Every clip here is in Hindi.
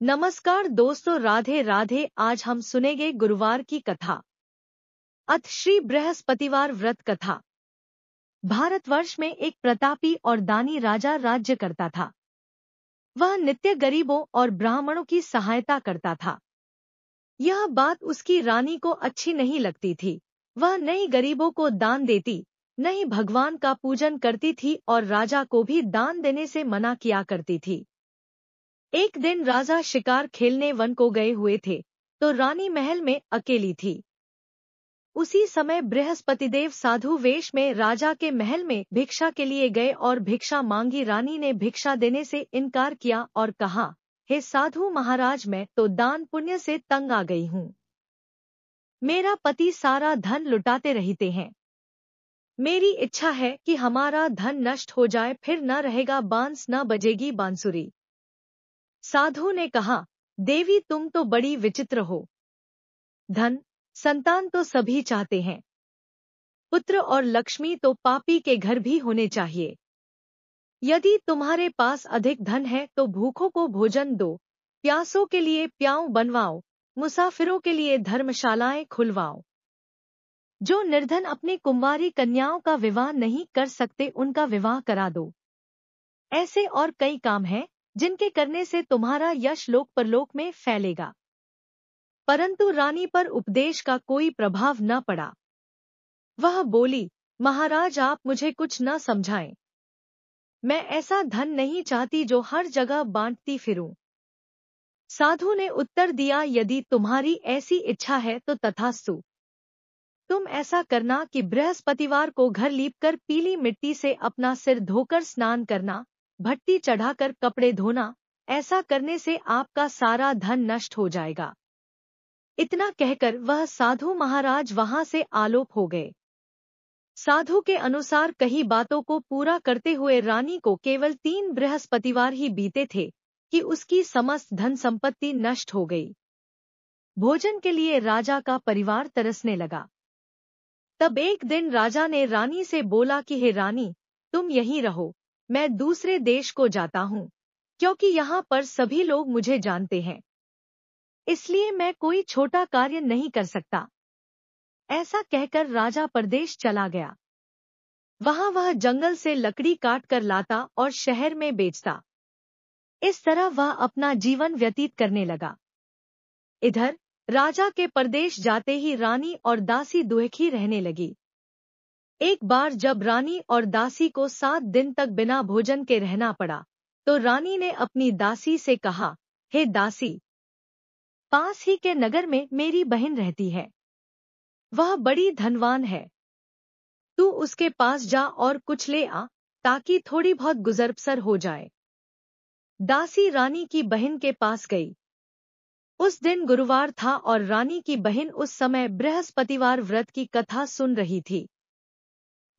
नमस्कार दोस्तों, राधे राधे। आज हम सुनेंगे गुरुवार की कथा। अथ श्री बृहस्पतिवार व्रत कथा। भारतवर्ष में एक प्रतापी और दानी राजा राज्य करता था। वह नित्य गरीबों और ब्राह्मणों की सहायता करता था। यह बात उसकी रानी को अच्छी नहीं लगती थी। वह न ही गरीबों को दान देती, न ही भगवान का पूजन करती थी और राजा को भी दान देने से मना किया करती थी। एक दिन राजा शिकार खेलने वन को गए हुए थे, तो रानी महल में अकेली थी। उसी समय बृहस्पतिदेव साधु वेश में राजा के महल में भिक्षा के लिए गए और भिक्षा मांगी। रानी ने भिक्षा देने से इनकार किया और कहा, हे साधु महाराज, मैं तो दान पुण्य से तंग आ गई हूँ। मेरा पति सारा धन लुटाते रहते हैं। मेरी इच्छा है कि हमारा धन नष्ट हो जाए, फिर न रहेगा बांस, न बजेगी बांसुरी। साधु ने कहा, देवी तुम तो बड़ी विचित्र हो। धन संतान तो सभी चाहते हैं, पुत्र और लक्ष्मी तो पापी के घर भी होने चाहिए। यदि तुम्हारे पास अधिक धन है तो भूखों को भोजन दो, प्यासों के लिए प्याऊ बनवाओ, मुसाफिरों के लिए धर्मशालाएं खुलवाओ। जो निर्धन अपनी कुंवारी कन्याओं का विवाह नहीं कर सकते, उनका विवाह करा दो। ऐसे और कई काम हैं जिनके करने से तुम्हारा यश लोक परलोक में फैलेगा। परंतु रानी पर उपदेश का कोई प्रभाव न पड़ा। वह बोली, महाराज आप मुझे कुछ न समझाएं। मैं ऐसा धन नहीं चाहती जो हर जगह बांटती फिरूं। साधु ने उत्तर दिया, यदि तुम्हारी ऐसी इच्छा है तो तथास्तु। तुम ऐसा करना कि बृहस्पतिवार को घर लीपकर पीली मिट्टी से अपना सिर धोकर स्नान करना, भट्टी चढ़ाकर कपड़े धोना। ऐसा करने से आपका सारा धन नष्ट हो जाएगा। इतना कहकर वह साधु महाराज वहां से आलोप हो गए। साधु के अनुसार कही बातों को पूरा करते हुए रानी को केवल 3 बृहस्पतिवार ही बीते थे कि उसकी समस्त धन संपत्ति नष्ट हो गई। भोजन के लिए राजा का परिवार तरसने लगा। तब एक दिन राजा ने रानी से बोला कि हे रानी, तुम यहीं रहो, मैं दूसरे देश को जाता हूँ, क्योंकि यहाँ पर सभी लोग मुझे जानते हैं। इसलिए मैं कोई छोटा कार्य नहीं कर सकता। ऐसा कहकर राजा परदेश चला गया। वहां वह जंगल से लकड़ी काट कर लाता और शहर में बेचता। इस तरह वह अपना जीवन व्यतीत करने लगा। इधर राजा के परदेश जाते ही रानी और दासी दुखी रहने लगी। एक बार जब रानी और दासी को 7 दिन तक बिना भोजन के रहना पड़ा, तो रानी ने अपनी दासी से कहा, हे दासी, पास ही के नगर में मेरी बहन रहती है। वह बड़ी धनवान है। तू उसके पास जा और कुछ ले आ, ताकि थोड़ी बहुत गुजर-बसर हो जाए। दासी रानी की बहन के पास गई। उस दिन गुरुवार था और रानी की बहन उस समय बृहस्पतिवार व्रत की कथा सुन रही थी।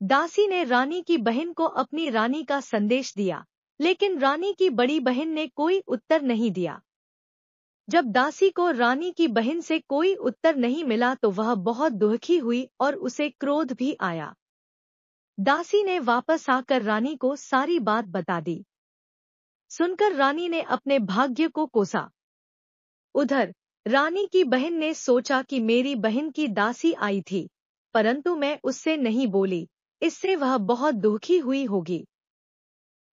दासी ने रानी की बहन को अपनी रानी का संदेश दिया, लेकिन रानी की बड़ी बहन ने कोई उत्तर नहीं दिया। जब दासी को रानी की बहन से कोई उत्तर नहीं मिला तो वह बहुत दुखी हुई और उसे क्रोध भी आया। दासी ने वापस आकर रानी को सारी बात बता दी। सुनकर रानी ने अपने भाग्य को कोसा। उधर रानी की बहन ने सोचा कि मेरी बहन की दासी आई थी, परंतु मैं उससे नहीं बोली, इससे वह बहुत दुखी हुई होगी।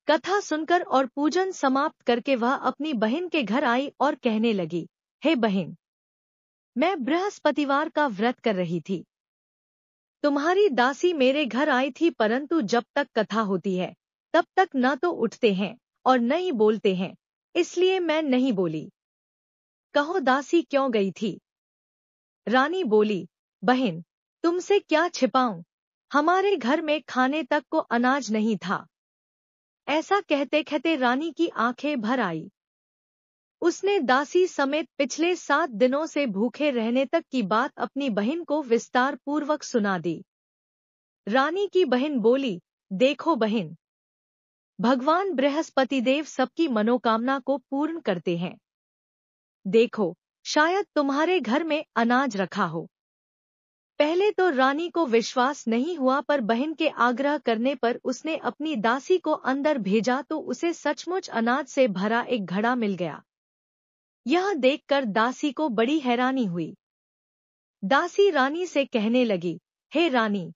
कथा सुनकर और पूजन समाप्त करके वह अपनी बहन के घर आई और कहने लगी, हे बहन, मैं बृहस्पतिवार का व्रत कर रही थी। तुम्हारी दासी मेरे घर आई थी, परंतु जब तक कथा होती है तब तक न तो उठते हैं और न ही बोलते हैं, इसलिए मैं नहीं बोली। कहो दासी क्यों गई थी? रानी बोली, बहन, तुमसे क्या छिपाऊं, हमारे घर में खाने तक को अनाज नहीं था। ऐसा कहते कहते रानी की आंखें भर आई। उसने दासी समेत पिछले 7 दिनों से भूखे रहने तक की बात अपनी बहन को विस्तार पूर्वक सुना दी। रानी की बहन बोली, देखो बहन, भगवान बृहस्पतिदेव सबकी मनोकामना को पूर्ण करते हैं। देखो, शायद तुम्हारे घर में अनाज रखा हो। पहले तो रानी को विश्वास नहीं हुआ, पर बहन के आग्रह करने पर उसने अपनी दासी को अंदर भेजा तो उसे सचमुच अनाज से भरा एक घड़ा मिल गया। यह देखकर दासी को बड़ी हैरानी हुई। दासी रानी से कहने लगी, हे रानी,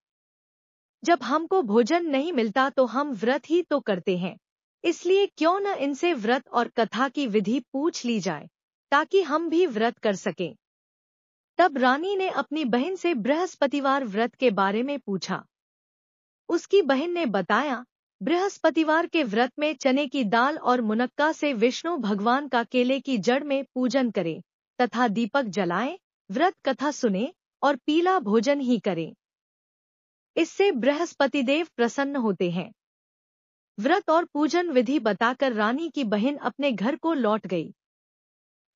जब हमको भोजन नहीं मिलता तो हम व्रत ही तो करते हैं, इसलिए क्यों न इनसे व्रत और कथा की विधि पूछ ली जाए, ताकि हम भी व्रत कर सकें। तब रानी ने अपनी बहन से बृहस्पतिवार व्रत के बारे में पूछा। उसकी बहन ने बताया, बृहस्पतिवार के व्रत में चने की दाल और मुनक्का से विष्णु भगवान का केले की जड़ में पूजन करें तथा दीपक जलाएं, व्रत कथा सुने और पीला भोजन ही करें। इससे बृहस्पतिदेव प्रसन्न होते हैं। व्रत और पूजन विधि बताकर रानी की बहन अपने घर को लौट गई।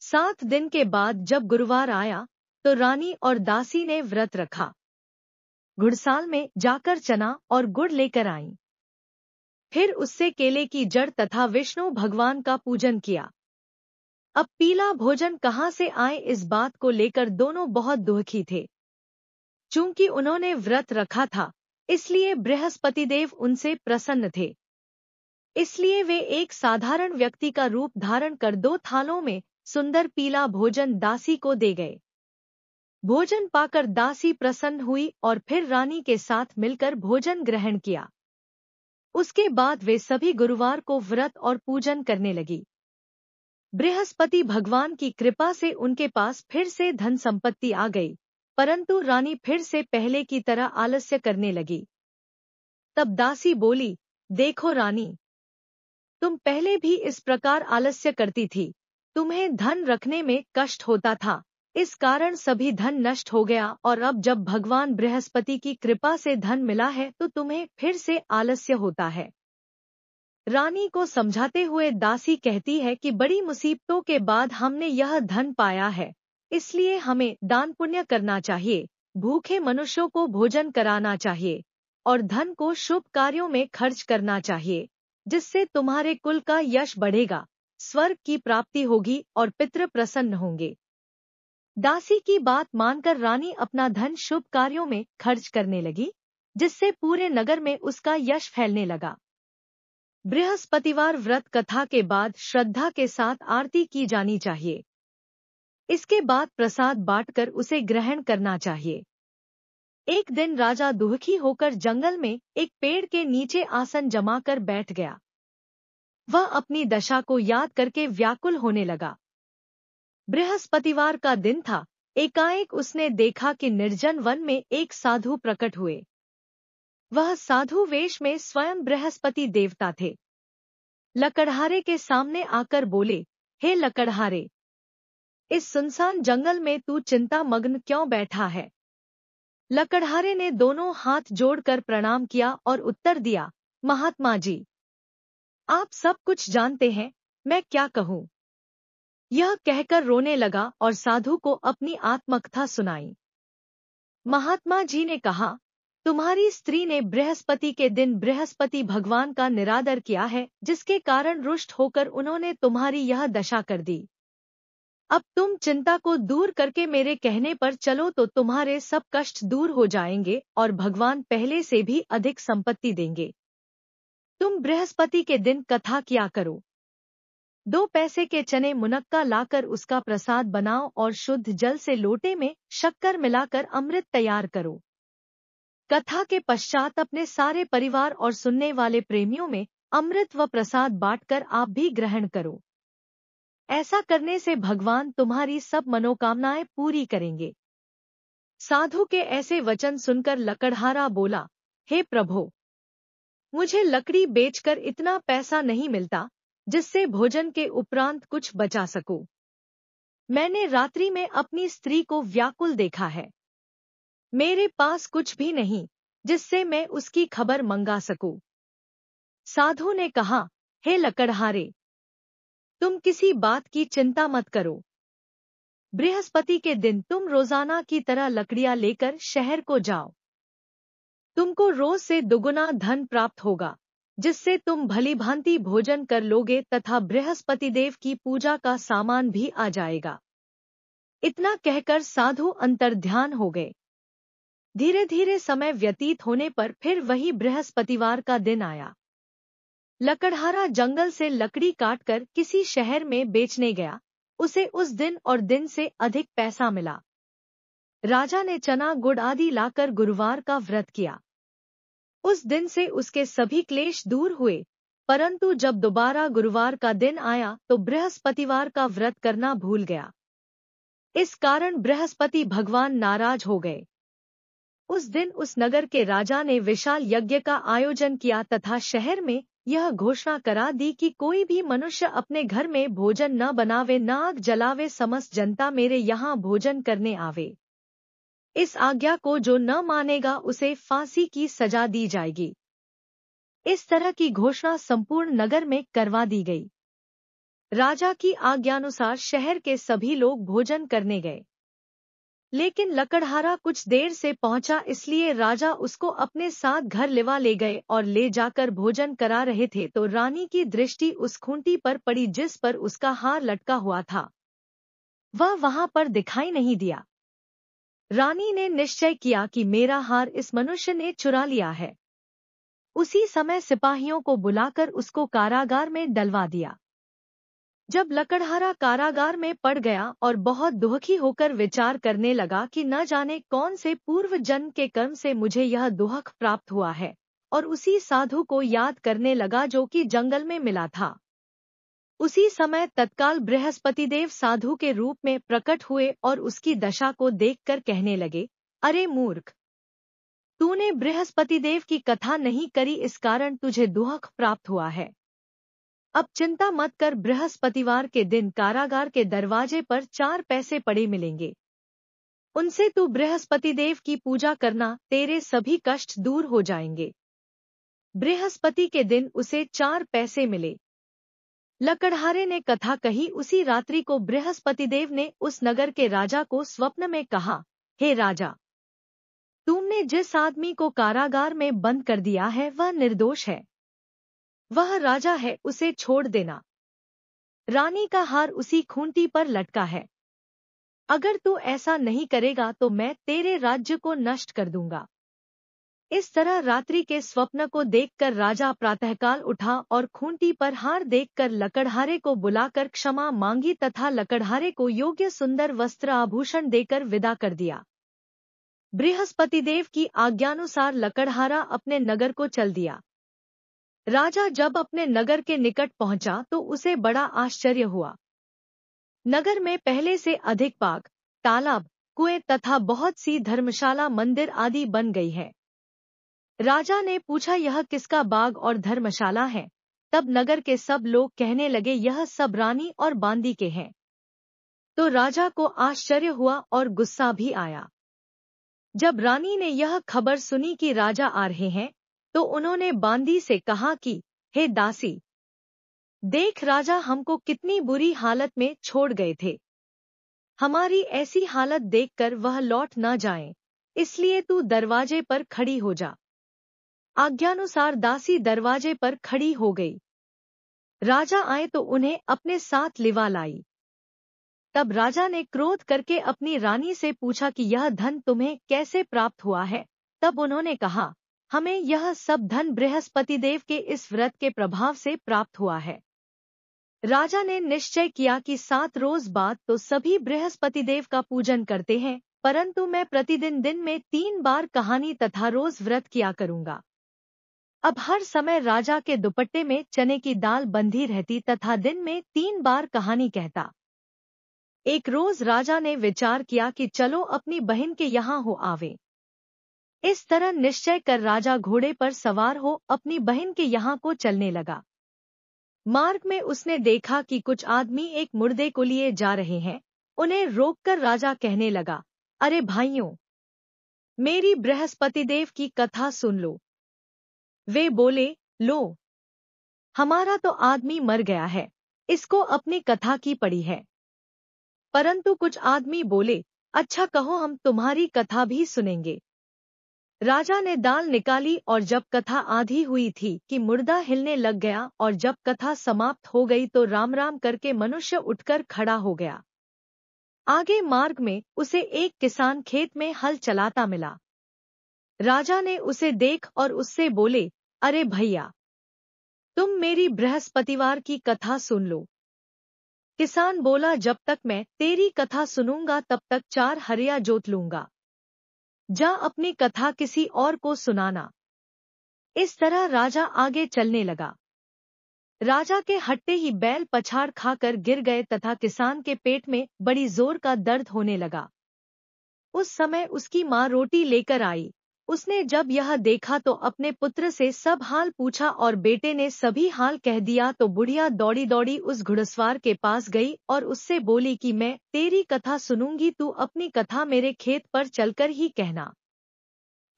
7 दिन के बाद जब गुरुवार आया तो रानी और दासी ने व्रत रखा। घुड़साल में जाकर चना और गुड़ लेकर आईं। फिर उससे केले की जड़ तथा विष्णु भगवान का पूजन किया। अब पीला भोजन कहाँ से आए, इस बात को लेकर दोनों बहुत दुखी थे। चूंकि उन्होंने व्रत रखा था, इसलिए बृहस्पतिदेव उनसे प्रसन्न थे। इसलिए वे एक साधारण व्यक्ति का रूप धारण कर 2 थालों में सुंदर पीला भोजन दासी को दे गए। भोजन पाकर दासी प्रसन्न हुई और फिर रानी के साथ मिलकर भोजन ग्रहण किया। उसके बाद वे सभी गुरुवार को व्रत और पूजन करने लगी। बृहस्पति भगवान की कृपा से उनके पास फिर से धन संपत्ति आ गई, परंतु रानी फिर से पहले की तरह आलस्य करने लगी। तब दासी बोली, देखो रानी, तुम पहले भी इस प्रकार आलस्य करती थी। तुम्हें धन रखने में कष्ट होता था, इस कारण सभी धन नष्ट हो गया, और अब जब भगवान बृहस्पति की कृपा से धन मिला है तो तुम्हें फिर से आलस्य होता है। रानी को समझाते हुए दासी कहती है कि बड़ी मुसीबतों के बाद हमने यह धन पाया है, इसलिए हमें दान पुण्य करना चाहिए, भूखे मनुष्यों को भोजन कराना चाहिए और धन को शुभ कार्यों में खर्च करना चाहिए, जिससे तुम्हारे कुल का यश बढ़ेगा, स्वर्ग की प्राप्ति होगी और पितृ प्रसन्न होंगे। दासी की बात मानकर रानी अपना धन शुभ कार्यों में खर्च करने लगी, जिससे पूरे नगर में उसका यश फैलने लगा। बृहस्पतिवार व्रत कथा के बाद श्रद्धा के साथ आरती की जानी चाहिए। इसके बाद प्रसाद बांटकर उसे ग्रहण करना चाहिए। एक दिन राजा दुखी होकर जंगल में एक पेड़ के नीचे आसन जमाकर बैठ गया। वह अपनी दशा को याद करके व्याकुल होने लगा। बृहस्पतिवार का दिन था। एकाएक उसने देखा कि निर्जन वन में एक साधु प्रकट हुए। वह साधु वेश में स्वयं बृहस्पति देवता थे। लकड़हारे के सामने आकर बोले, हे लकड़हारे, इस सुनसान जंगल में तू चिंता मग्न क्यों बैठा है? लकड़हारे ने दोनों हाथ जोड़कर प्रणाम किया और उत्तर दिया, महात्मा जी, आप सब कुछ जानते हैं, मैं क्या कहूँ। यह कहकर रोने लगा और साधु को अपनी आत्मकथा सुनाई। महात्मा जी ने कहा, तुम्हारी स्त्री ने बृहस्पति के दिन बृहस्पति भगवान का निरादर किया है, जिसके कारण रुष्ट होकर उन्होंने तुम्हारी यह दशा कर दी। अब तुम चिंता को दूर करके मेरे कहने पर चलो तो तुम्हारे सब कष्ट दूर हो जाएंगे और भगवान पहले से भी अधिक संपत्ति देंगे। तुम बृहस्पति के दिन कथा किया करो। 2 पैसे के चने मुनक्का लाकर उसका प्रसाद बनाओ और शुद्ध जल से लोटे में शक्कर मिलाकर अमृत तैयार करो। कथा के पश्चात अपने सारे परिवार और सुनने वाले प्रेमियों में अमृत व प्रसाद बांटकर आप भी ग्रहण करो। ऐसा करने से भगवान तुम्हारी सब मनोकामनाएं पूरी करेंगे। साधु के ऐसे वचन सुनकर लकड़हारा बोला, हे प्रभो, मुझे लकड़ी बेचकर इतना पैसा नहीं मिलता जिससे भोजन के उपरांत कुछ बचा सकूं। मैंने रात्रि में अपनी स्त्री को व्याकुल देखा है। मेरे पास कुछ भी नहीं जिससे मैं उसकी खबर मंगा सकूं। साधु ने कहा, हे लकड़हारे, तुम किसी बात की चिंता मत करो। बृहस्पति के दिन तुम रोजाना की तरह लकड़ियां लेकर शहर को जाओ। तुमको रोज से दुगुना धन प्राप्त होगा, जिससे तुम भलीभांति भोजन कर लोगे तथा बृहस्पति देव की पूजा का सामान भी आ जाएगा। इतना कहकर साधु अंतर्ध्यान हो गए। धीरे धीरे समय व्यतीत होने पर फिर वही बृहस्पतिवार का दिन आया। लकड़हारा जंगल से लकड़ी काटकर किसी शहर में बेचने गया उसे उस दिन और दिन से अधिक पैसा मिला। राजा ने चना गुड़ आदि लाकर गुरुवार का व्रत किया। उस दिन से उसके सभी क्लेश दूर हुए, परंतु जब दोबारा गुरुवार का दिन आया तो बृहस्पतिवार का व्रत करना भूल गया। इस कारण बृहस्पति भगवान नाराज हो गए। उस दिन उस नगर के राजा ने विशाल यज्ञ का आयोजन किया तथा शहर में यह घोषणा करा दी कि कोई भी मनुष्य अपने घर में भोजन न बनावे, न आग जलावे, समस्त जनता मेरे यहाँ भोजन करने आवे। इस आज्ञा को जो न मानेगा उसे फांसी की सजा दी जाएगी। इस तरह की घोषणा संपूर्ण नगर में करवा दी गई। राजा की आज्ञानुसार शहर के सभी लोग भोजन करने गए, लेकिन लकड़हारा कुछ देर से पहुंचा, इसलिए राजा उसको अपने साथ घर ले गए और ले जाकर भोजन करा रहे थे तो रानी की दृष्टि उस खूंटी पर पड़ी जिस पर उसका हार लटका हुआ था। वह वहां पर दिखाई नहीं दिया। रानी ने निश्चय किया कि मेरा हार इस मनुष्य ने चुरा लिया है। उसी समय सिपाहियों को बुलाकर उसको कारागार में डलवा दिया। जब लकड़हारा कारागार में पड़ गया और बहुत दुखी होकर विचार करने लगा कि न जाने कौन से पूर्व जन्म के कर्म से मुझे यह दुख प्राप्त हुआ है, और उसी साधु को याद करने लगा जो कि जंगल में मिला था। उसी समय तत्काल बृहस्पतिदेव साधु के रूप में प्रकट हुए और उसकी दशा को देखकर कहने लगे, अरे मूर्ख, तूने बृहस्पतिदेव की कथा नहीं करी, इस कारण तुझे दुख प्राप्त हुआ है। अब चिंता मत कर, बृहस्पतिवार के दिन कारागार के दरवाजे पर 4 पैसे पड़े मिलेंगे। उनसे तू बृहस्पतिदेव की पूजा करना, तेरे सभी कष्ट दूर हो जाएंगे। बृहस्पति के दिन उसे 4 पैसे मिले। लकड़हारे ने कथा कही। उसी रात्रि को बृहस्पतिदेव ने उस नगर के राजा को स्वप्न में कहा, हे राजा, तुमने जिस आदमी को कारागार में बंद कर दिया है वह निर्दोष है। वह राजा है, उसे छोड़ देना। रानी का हार उसी खूंटी पर लटका है। अगर तू ऐसा नहीं करेगा तो मैं तेरे राज्य को नष्ट कर दूंगा। इस तरह रात्रि के स्वप्न को देखकर राजा प्रातःकाल उठा और खूंटी पर हार देखकर लकड़हारे को बुलाकर क्षमा मांगी तथा लकड़हारे को योग्य सुंदर वस्त्र आभूषण देकर विदा कर दिया। बृहस्पतिदेव की आज्ञानुसार लकड़हारा अपने नगर को चल दिया। राजा जब अपने नगर के निकट पहुंचा तो उसे बड़ा आश्चर्य हुआ। नगर में पहले से अधिक बाग, तालाब, कुएं तथा बहुत सी धर्मशाला, मंदिर आदि बन गई है। राजा ने पूछा, यह किसका बाग और धर्मशाला है? तब नगर के सब लोग कहने लगे, यह सब रानी और बांदी के हैं। तो राजा को आश्चर्य हुआ और गुस्सा भी आया। जब रानी ने यह खबर सुनी कि राजा आ रहे हैं, तो उन्होंने बांदी से कहा कि हे दासी, देख राजा हमको कितनी बुरी हालत में छोड़ गए थे। हमारी ऐसी हालत देखकर वह लौट न जाएं, इसलिए तू दरवाजे पर खड़ी हो जा। आज्ञानुसार दासी दरवाजे पर खड़ी हो गई। राजा आए तो उन्हें अपने साथ लिवा लाई। तब राजा ने क्रोध करके अपनी रानी से पूछा कि यह धन तुम्हें कैसे प्राप्त हुआ है? तब उन्होंने कहा, हमें यह सब धन बृहस्पतिदेव के इस व्रत के प्रभाव से प्राप्त हुआ है। राजा ने निश्चय किया कि 7 रोज बाद तो सभी बृहस्पतिदेव का पूजन करते हैं, परंतु मैं प्रतिदिन दिन में 3 बार कहानी तथा रोज व्रत किया करूंगा। अब हर समय राजा के दुपट्टे में चने की दाल बंधी रहती तथा दिन में 3 बार कहानी कहता। एक रोज राजा ने विचार किया कि चलो अपनी बहन के यहाँ हो आवे। इस तरह निश्चय कर राजा घोड़े पर सवार हो अपनी बहन के यहाँ को चलने लगा। मार्ग में उसने देखा कि कुछ आदमी एक मुर्दे को लिए जा रहे हैं। उन्हें रोककर राजा कहने लगा, अरे भाइयों, मेरी बृहस्पतिदेव की कथा सुन लो। वे बोले, लो, हमारा तो आदमी मर गया है, इसको अपनी कथा की पड़ी है। परंतु कुछ आदमी बोले, अच्छा कहो, हम तुम्हारी कथा भी सुनेंगे। राजा ने दाल निकाली और जब कथा आधी हुई थी कि मुर्दा हिलने लग गया, और जब कथा समाप्त हो गई तो राम राम करके मनुष्य उठकर खड़ा हो गया। आगे मार्ग में उसे एक किसान खेत में हल चलाता मिला। राजा ने उसे देख और उससे बोले, अरे भैया, तुम मेरी बृहस्पतिवार की कथा सुन लो। किसान बोला, जब तक मैं तेरी कथा सुनूंगा तब तक 4 हरिया जोत लूंगा। जा अपनी कथा किसी और को सुनाना। इस तरह राजा आगे चलने लगा। राजा के हटते ही बैल पछाड़ खाकर गिर गए तथा किसान के पेट में बड़ी जोर का दर्द होने लगा। उस समय उसकी माँ रोटी लेकर आई। उसने जब यह देखा तो अपने पुत्र से सब हाल पूछा और बेटे ने सभी हाल कह दिया तो बुढ़िया दौड़ी दौड़ी उस घुड़सवार के पास गई और उससे बोली कि मैं तेरी कथा सुनूंगी, तू अपनी कथा मेरे खेत पर चलकर ही कहना।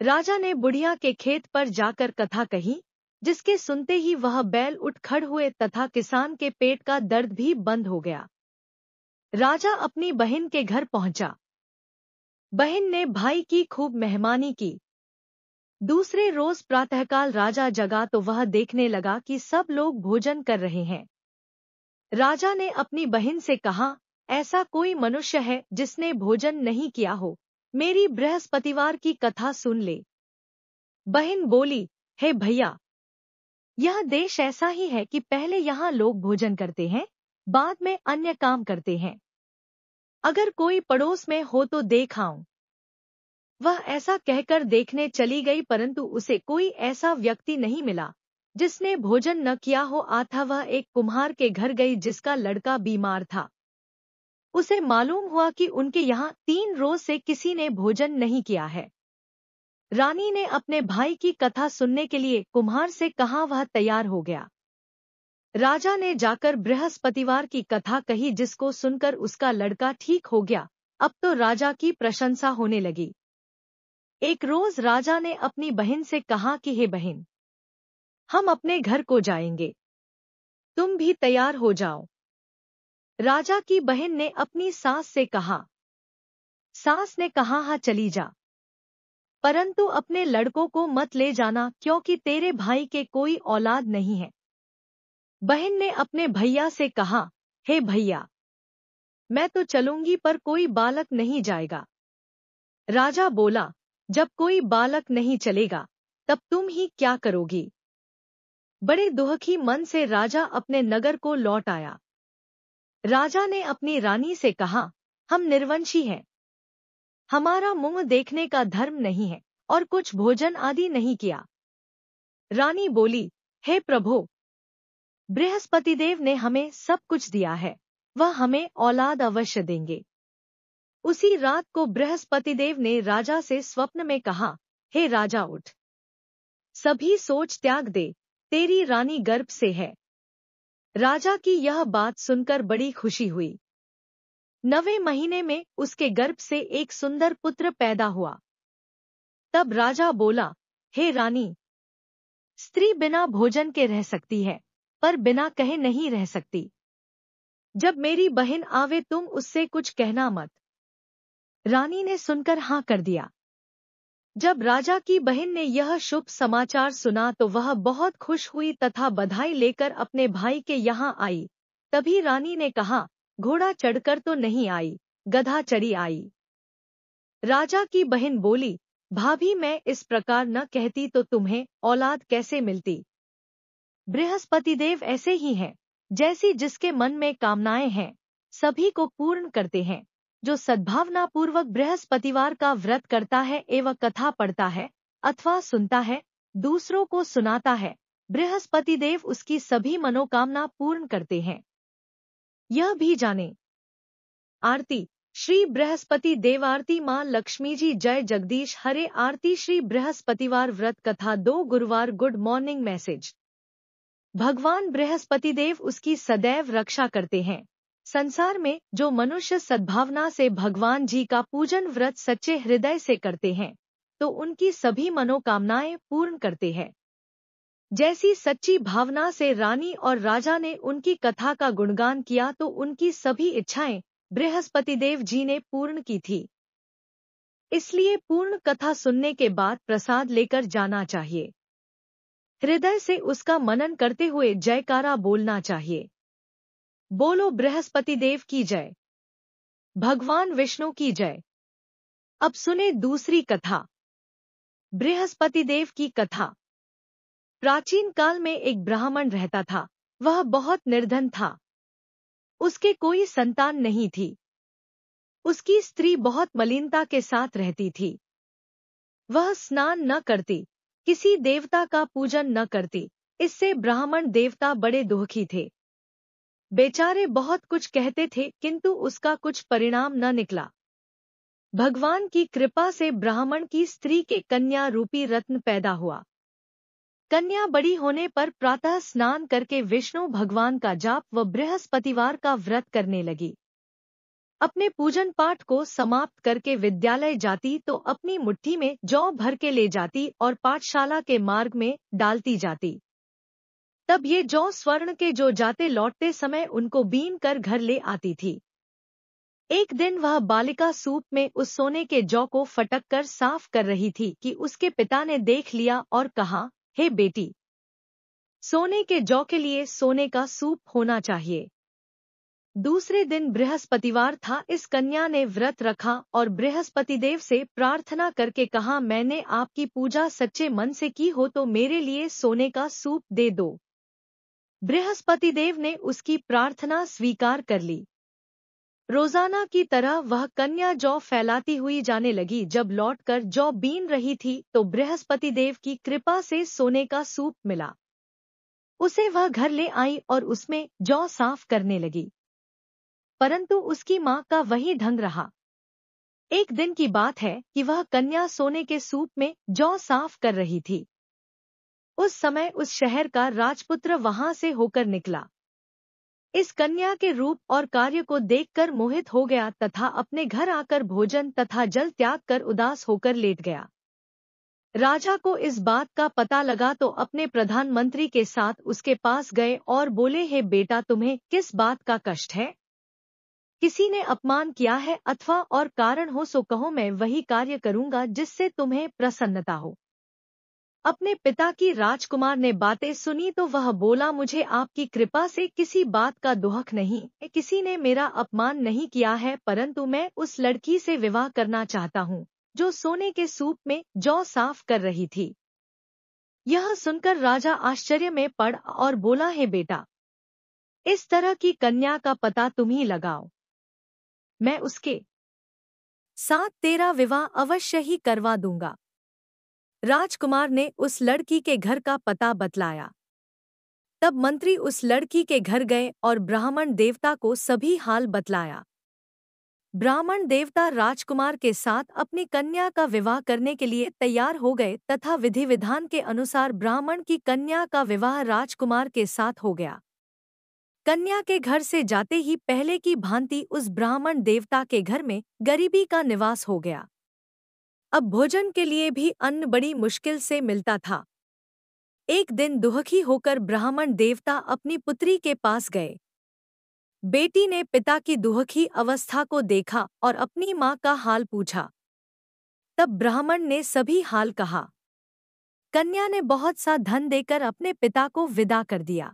राजा ने बुढ़िया के खेत पर जाकर कथा कही, जिसके सुनते ही वह बैल उठ खड़ हुए तथा किसान के पेट का दर्द भी बंद हो गया। राजा अपनी बहन के घर पहुंचा। बहन ने भाई की खूब मेहमानी की। दूसरे रोज प्रातःकाल राजा जगा तो वह देखने लगा कि सब लोग भोजन कर रहे हैं। राजा ने अपनी बहन से कहा, ऐसा कोई मनुष्य है जिसने भोजन नहीं किया हो, मेरी बृहस्पतिवार की कथा सुन ले। बहन बोली, हे भैया, यह देश ऐसा ही है कि पहले यहाँ लोग भोजन करते हैं, बाद में अन्य काम करते हैं। अगर कोई पड़ोस में हो तो देख आऊं। वह ऐसा कहकर देखने चली गई, परंतु उसे कोई ऐसा व्यक्ति नहीं मिला जिसने भोजन न किया हो। आता वह एक कुम्हार के घर गई जिसका लड़का बीमार था। उसे मालूम हुआ कि उनके यहाँ 3 रोज से किसी ने भोजन नहीं किया है। रानी ने अपने भाई की कथा सुनने के लिए कुम्हार से कहा, वह तैयार हो गया। राजा ने जाकर बृहस्पतिवार की कथा कही, जिसको सुनकर उसका लड़का ठीक हो गया। अब तो राजा की प्रशंसा होने लगी। एक रोज राजा ने अपनी बहन से कहा कि हे बहन, हम अपने घर को जाएंगे, तुम भी तैयार हो जाओ। राजा की बहन ने अपनी सास से कहा। सास ने कहा, हाँ चली जा, परंतु अपने लड़कों को मत ले जाना क्योंकि तेरे भाई के कोई औलाद नहीं है। बहन ने अपने भैया से कहा, हे भैया, मैं तो चलूंगी पर कोई बालक नहीं जाएगा। राजा बोला, जब कोई बालक नहीं चलेगा तब तुम ही क्या करोगी। बड़े दुखी मन से राजा अपने नगर को लौट आया। राजा ने अपनी रानी से कहा, हम निर्वंशी हैं, हमारा मुंह देखने का धर्म नहीं है और कुछ भोजन आदि नहीं किया। रानी बोली, हे प्रभु, बृहस्पतिदेव ने हमें सब कुछ दिया है, वह हमें औलाद अवश्य देंगे। उसी रात को बृहस्पतिदेव ने राजा से स्वप्न में कहा, हे राजा उठ, सभी सोच त्याग दे, तेरी रानी गर्भ से है। राजा की यह बात सुनकर बड़ी खुशी हुई। 9वें महीने में उसके गर्भ से एक सुंदर पुत्र पैदा हुआ। तब राजा बोला, हे रानी, स्त्री बिना भोजन के रह सकती है पर बिना कहे नहीं रह सकती। जब मेरी बहन आवे तुम उससे कुछ कहना मत। रानी ने सुनकर हाँ कर दिया। जब राजा की बहन ने यह शुभ समाचार सुना तो वह बहुत खुश हुई तथा बधाई लेकर अपने भाई के यहाँ आई। तभी रानी ने कहा, घोड़ा चढ़कर तो नहीं आई, गधा चढ़ी आई। राजा की बहन बोली, भाभी, मैं इस प्रकार न कहती तो तुम्हें औलाद कैसे मिलती। बृहस्पतिदेव ऐसे ही हैं, जैसी जिसके मन में कामनाएं हैं सभी को पूर्ण करते हैं। जो सद्भावना पूर्वक बृहस्पतिवार का व्रत करता है एवं कथा पढ़ता है अथवा सुनता है, दूसरों को सुनाता है, बृहस्पतिदेव उसकी सभी मनोकामना पूर्ण करते हैं। यह भी जाने। आरती। श्री बृहस्पति देव आरती। मां लक्ष्मी जी जय जगदीश हरे। आरती। श्री बृहस्पतिवार व्रत कथा 2 गुरुवार। Good morning message. भगवान बृहस्पतिदेव उसकी सदैव रक्षा करते हैं। संसार में जो मनुष्य सद्भावना से भगवान जी का पूजन व्रत सच्चे हृदय से करते हैं तो उनकी सभी मनोकामनाएं पूर्ण करते हैं। जैसी सच्ची भावना से रानी और राजा ने उनकी कथा का गुणगान किया तो उनकी सभी इच्छाएं बृहस्पतिदेव जी ने पूर्ण की थी। इसलिए पूर्ण कथा सुनने के बाद प्रसाद लेकर जाना चाहिए। हृदय से उसका मनन करते हुए जयकारा बोलना चाहिए। बोलो बृहस्पतिदेव की जय, भगवान विष्णु की जय। अब सुने दूसरी कथा। बृहस्पतिदेव की कथा। प्राचीन काल में एक ब्राह्मण रहता था। वह बहुत निर्धन था। उसके कोई संतान नहीं थी। उसकी स्त्री बहुत मलिनता के साथ रहती थी। वह स्नान न करती, किसी देवता का पूजन न करती। इससे ब्राह्मण देवता बड़े दुखी थे। बेचारे बहुत कुछ कहते थे किंतु उसका कुछ परिणाम न निकला। भगवान की कृपा से ब्राह्मण की स्त्री के कन्या रूपी रत्न पैदा हुआ। कन्या बड़ी होने पर प्रातः स्नान करके विष्णु भगवान का जाप व बृहस्पतिवार का व्रत करने लगी। अपने पूजन पाठ को समाप्त करके विद्यालय जाती तो अपनी मुट्ठी में जौ भर के ले जाती और पाठशाला के मार्ग में डालती जाती। तब ये जौ स्वर्ण के जो जाते लौटते समय उनको बीन कर घर ले आती थी। एक दिन वह बालिका सूप में उस सोने के जौ को फटक कर साफ कर रही थी कि उसके पिता ने देख लिया और कहा, हे बेटी, सोने के जौ के लिए सोने का सूप होना चाहिए। दूसरे दिन बृहस्पतिवार था। इस कन्या ने व्रत रखा और बृहस्पतिदेव से प्रार्थना करके कहा, मैंने आपकी पूजा सच्चे मन से की हो तो मेरे लिए सोने का सूप दे दो। बृहस्पतिदेव ने उसकी प्रार्थना स्वीकार कर ली। रोजाना की तरह वह कन्या जौ फैलाती हुई जाने लगी। जब लौटकर जौ बीन रही थी तो बृहस्पतिदेव की कृपा से सोने का सूप मिला। उसे वह घर ले आई और उसमें जौ साफ करने लगी, परंतु उसकी मां का वही ढंग रहा। एक दिन की बात है कि वह कन्या सोने के सूप में जौ साफ कर रही थी। उस समय उस शहर का राजपुत्र वहां से होकर निकला। इस कन्या के रूप और कार्य को देखकर मोहित हो गया तथा अपने घर आकर भोजन तथा जल त्याग कर उदास होकर लेट गया। राजा को इस बात का पता लगा तो अपने प्रधानमंत्री के साथ उसके पास गए और बोले, हे बेटा, तुम्हें किस बात का कष्ट है? किसी ने अपमान किया है अथवा और कारण हो सो कहो, मैं वही कार्य करूंगा जिससे तुम्हें प्रसन्नता हो। अपने पिता की राजकुमार ने बातें सुनी तो वह बोला, मुझे आपकी कृपा से किसी बात का दुख नहीं, किसी ने मेरा अपमान नहीं किया है, परंतु मैं उस लड़की से विवाह करना चाहता हूँ जो सोने के सूप में जौ साफ कर रही थी। यह सुनकर राजा आश्चर्य में पड़ और बोला, हे बेटा, इस तरह की कन्या का पता तुम ही लगाओ, मैं उसके साथ तेरा विवाह अवश्य ही करवा दूंगा। राजकुमार ने उस लड़की के घर का पता बतलाया। तब मंत्री उस लड़की के घर गए और ब्राह्मण देवता को सभी हाल बतलाया। ब्राह्मण देवता राजकुमार के साथ अपनी कन्या का विवाह करने के लिए तैयार हो गए तथा विधि विधान के अनुसार ब्राह्मण की कन्या का विवाह राजकुमार के साथ हो गया। कन्या के घर से जाते ही पहले की भांति उस ब्राह्मण देवता के घर में गरीबी का निवास हो गया। अब भोजन के लिए भी अन्न बड़ी मुश्किल से मिलता था। एक दिन दुखी होकर ब्राह्मण देवता अपनी पुत्री के पास गए। बेटी ने पिता की दुखी अवस्था को देखा और अपनी मां का हाल पूछा। तब ब्राह्मण ने सभी हाल कहा। कन्या ने बहुत सा धन देकर अपने पिता को विदा कर दिया।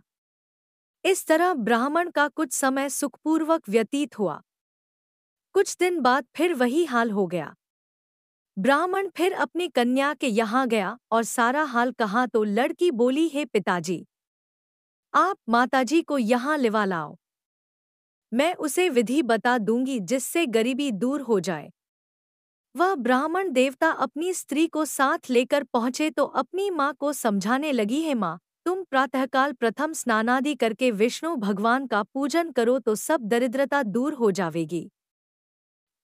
इस तरह ब्राह्मण का कुछ समय सुखपूर्वक व्यतीत हुआ। कुछ दिन बाद फिर वही हाल हो गया। ब्राह्मण फिर अपनी कन्या के यहाँ गया और सारा हाल कहा तो लड़की बोली, हे पिताजी, आप माताजी को यहाँ लिवा लाओ, मैं उसे विधि बता दूंगी जिससे गरीबी दूर हो जाए। वह ब्राह्मण देवता अपनी स्त्री को साथ लेकर पहुँचे तो अपनी माँ को समझाने लगी, हे माँ, तुम प्रातःकाल प्रथम स्नानादि करके विष्णु भगवान का पूजन करो तो सब दरिद्रता दूर हो जाएगी।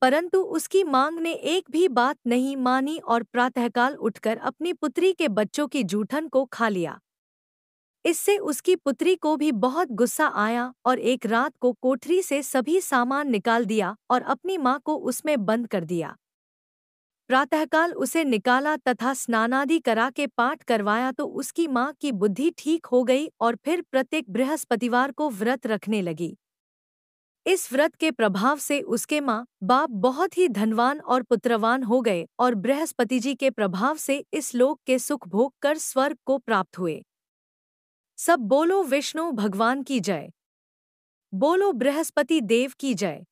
परंतु उसकी मांग ने एक भी बात नहीं मानी और प्रातःकाल उठकर अपनी पुत्री के बच्चों की जूठन को खा लिया। इससे उसकी पुत्री को भी बहुत गुस्सा आया और एक रात को कोठरी से सभी सामान निकाल दिया और अपनी मां को उसमें बंद कर दिया। प्रातःकाल उसे निकाला तथा स्नानादि करा के पाठ करवाया तो उसकी मां की बुद्धि ठीक हो गई और फिर प्रत्येक बृहस्पतिवार को व्रत रखने लगी। इस व्रत के प्रभाव से उसके माँ बाप बहुत ही धनवान और पुत्रवान हो गए और बृहस्पति जी के प्रभाव से इस लोक के सुख भोग कर स्वर्ग को प्राप्त हुए। सब बोलो विष्णु भगवान की जय, बोलो बृहस्पति देव की जय।